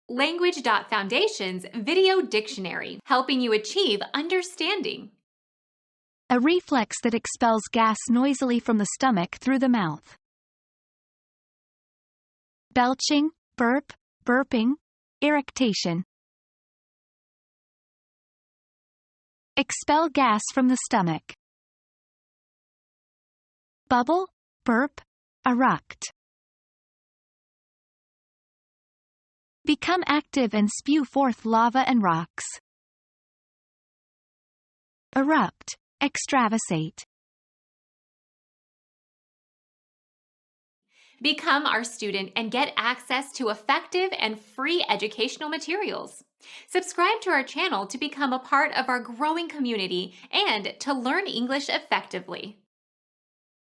Language.Foundation's Video Dictionary, helping you achieve understanding. A reflex that expels gas noisily from the stomach through the mouth. Belching, burp, burping, eructation. Expel gas from the stomach. Bubble, burp, eruct. Become active and spew forth lava and rocks. Erupt, extravasate. Become our student and get access to effective and free educational materials. Subscribe to our channel to become a part of our growing community and to learn English effectively.